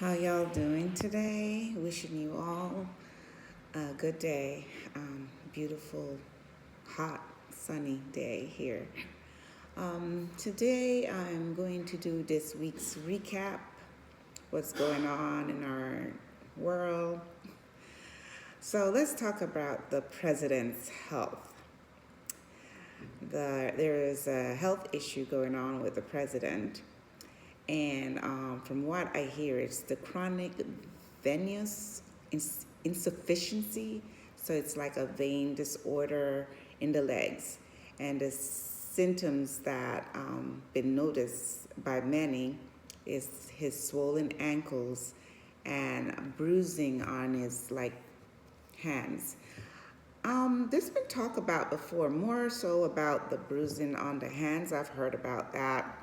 How y'all doing today? Wishing you all a good day. Beautiful, hot, sunny day here. Today I'm going to do this week's recap. What's going on in our world? So let's talk about the president's health. There is a health issue going on with the president, and from what I hear, it's the chronic venous insufficiency. So it's like a vein disorder in the legs, and the symptoms that been noticed by many is his swollen ankles and bruising on his hands. There's been talk about before, more so about the bruising on the hands. I've heard about that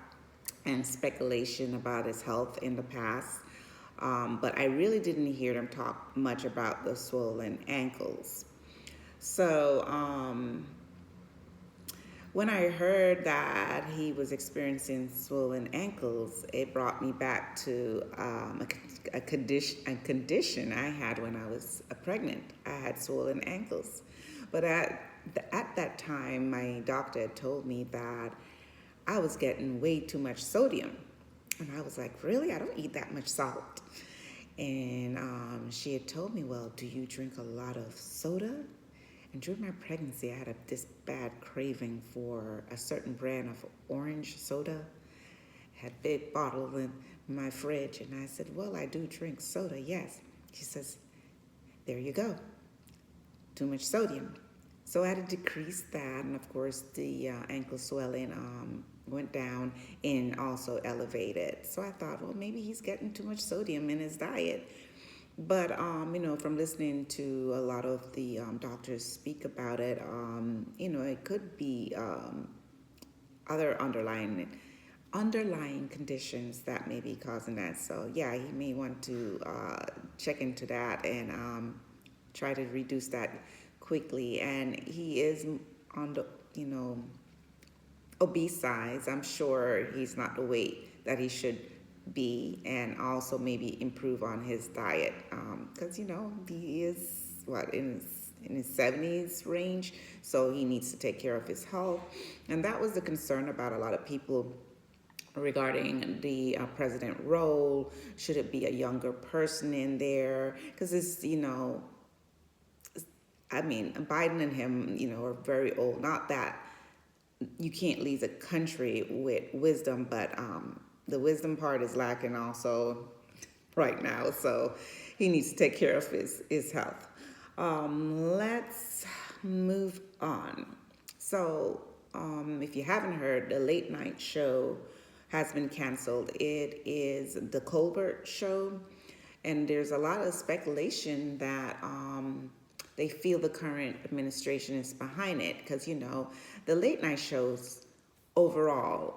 and speculation about his health in the past. But I really didn't hear them talk much about the swollen ankles. So when I heard that he was experiencing swollen ankles, it brought me back to a condition I had when I was pregnant. I had swollen ankles. But at that time, my doctor had told me that I was getting way too much sodium. And I was like, really? I don't eat that much salt. And she had told me, well, do you drink a lot of soda? And during my pregnancy, I had this bad craving for a certain brand of orange soda. I had a big bottle in my fridge. And I said, well, I do drink soda, yes. She says, there you go. Too much sodium. So I had to decrease that. And of course, the ankle swelling went down and also elevated. So I thought, well, maybe he's getting too much sodium in his diet. But, from listening to a lot of the doctors speak about it, it could be other underlying conditions that may be causing that. So, yeah, he may want to check into that and try to reduce that quickly. And he is on the, obese size. I'm sure he's not the weight that he should be, and also maybe improve on his diet because he is in his 70s range, so he needs to take care of his health. And that was the concern about a lot of people regarding the president role. Should it be a younger person in there? Because it's Biden and him are very old. Not that you can't lead a country with wisdom, but the wisdom part is lacking also right now. So he needs to take care of his health. Let's move on. So if you haven't heard, the late night show has been canceled. It is the Colbert Show, and there's a lot of speculation that they feel the current administration is behind it because, the late night shows overall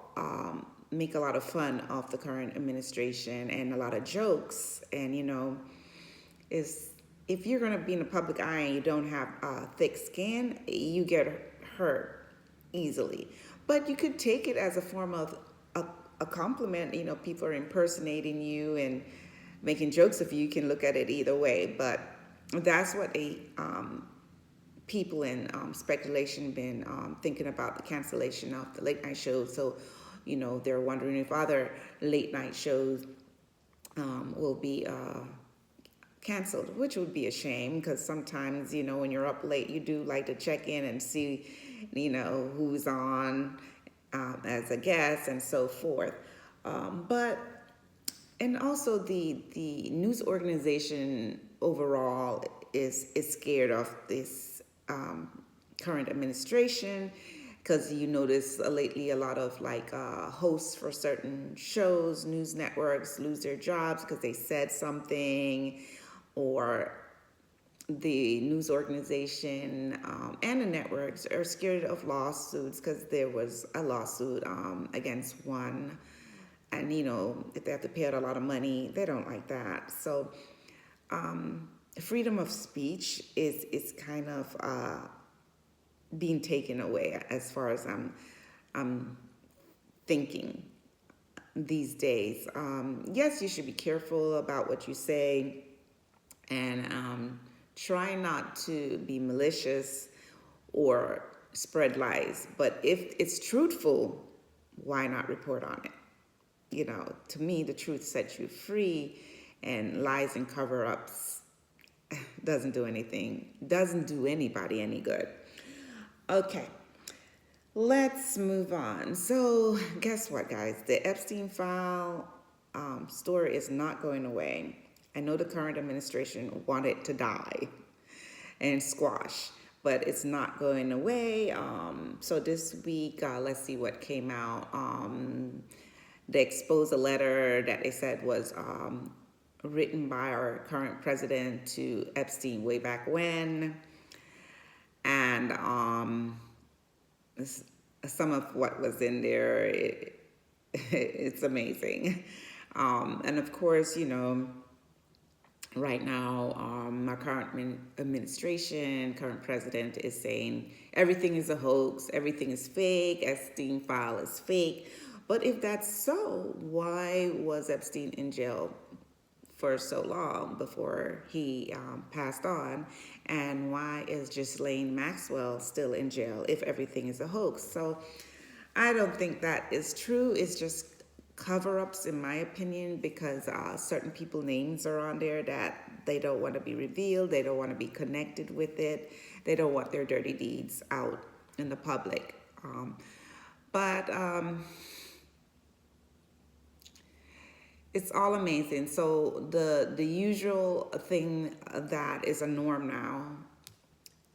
make a lot of fun of the current administration and a lot of jokes. And, is if you're going to be in the public eye and you don't have thick skin, you get hurt easily. But you could take it as a form of a compliment. People are impersonating you and making jokes of you. You can look at it either way. But that's what people in speculation been thinking about the cancellation of the late night shows. So, they're wondering if other late night shows will be canceled, which would be a shame because sometimes, when you're up late, you do like to check in and see, who's on as a guest and so forth. And also the news organization overall is scared of this current administration because you notice lately a lot of hosts for certain shows, news networks lose their jobs because they said something, or the news organization and the networks are scared of lawsuits because there was a lawsuit against one. And, if they have to pay out a lot of money, they don't like that. So freedom of speech is kind of being taken away as far as I'm thinking. these days. Yes, you should be careful about what you say, and try not to be malicious or spread lies. But if it's truthful, why not report on it? To me, the truth sets you free, and lies and cover-ups doesn't do anything, doesn't do anybody any good. Okay, let's move on. So, guess what, guys? The Epstein file story is not going away. I know the current administration wanted it to die and squash, but it's not going away. So this week, let's see what came out. They exposed a letter that they said was written by our current president to Epstein way back when. And some of what was in there, it's amazing. And of course, right now, our current administration, current president is saying everything is a hoax, everything is fake, Epstein file is fake. But if that's so, why was Epstein in jail for so long before he passed on? And why is Ghislaine Maxwell still in jail if everything is a hoax? So I don't think that is true. It's just cover-ups, in my opinion, because certain people's names are on there that they don't want to be revealed. They don't want to be connected with it. They don't want their dirty deeds out in the public. But it's all amazing. So the usual thing that is a norm now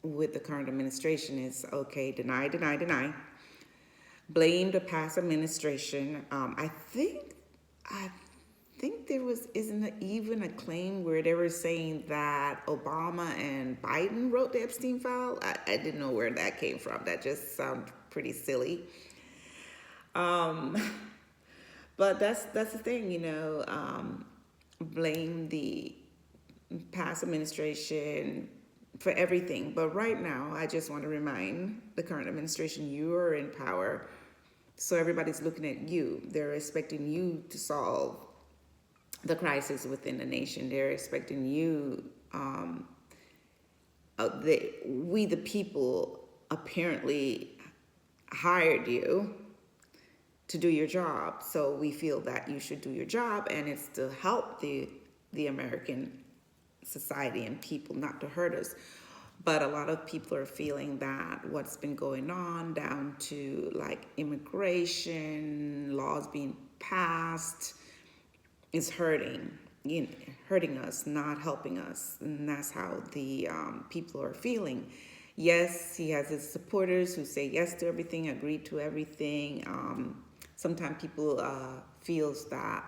with the current administration is, okay, deny, deny, deny. Blame the past administration. I think there isn't even a claim where they were saying that Obama and Biden wrote the Epstein file. I didn't know where that came from. That just sounds pretty silly. But that's the thing, blame the past administration for everything. But right now, I just want to remind the current administration, you are in power. So everybody's looking at you. They're expecting you to solve the crisis within the nation. They're expecting you, we the people apparently hired you to do your job. So we feel that you should do your job, and it's to help the American society and people, not to hurt us. But a lot of people are feeling that what's been going on down to like immigration, laws being passed, is hurting us, not helping us. And that's how the people are feeling. Yes, he has his supporters who say yes to everything, agree to everything. Sometimes people feels that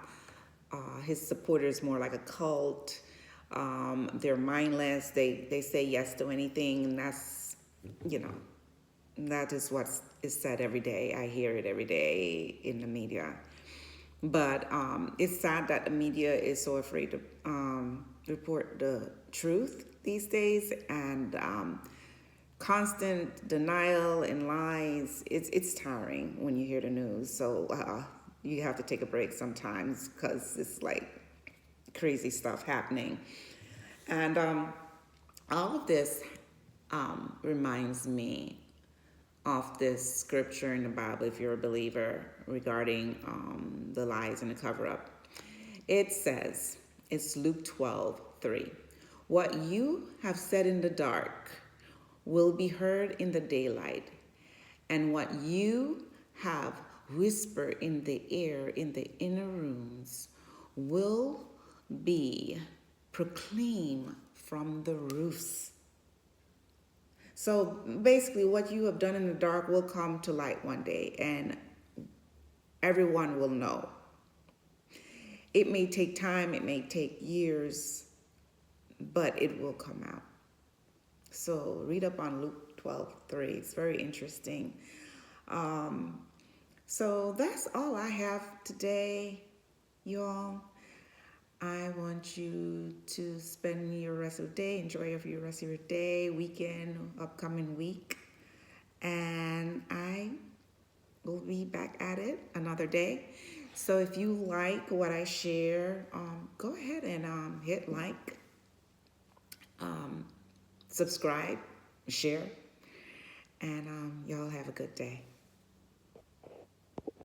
his supporters more like a cult. They're mindless. They say yes to anything, and that's, that is what is said every day. I hear it every day in the media. But it's sad that the media is so afraid to report the truth these days, and constant denial and lies. It's tiring when you hear the news. So you have to take a break sometimes, because it's like crazy stuff happening. And all of this reminds me of this scripture in the Bible, if you're a believer, regarding the lies and the cover-up. It says, it's Luke 12:3. What you have said in the dark will be heard in the daylight, and what you have whispered in the air in the inner rooms will be proclaimed from the roofs. So basically, what you have done in the dark will come to light one day, and everyone will know. It may take time, it may take years, but it will come out. So read up on Luke 12:3. It's very interesting. So that's all I have today, y'all. I want you to spend your rest of the day, enjoy your rest of your day, weekend, upcoming week. And I will be back at it another day. So if you like what I share, go ahead and hit like, subscribe, share, and y'all have a good day.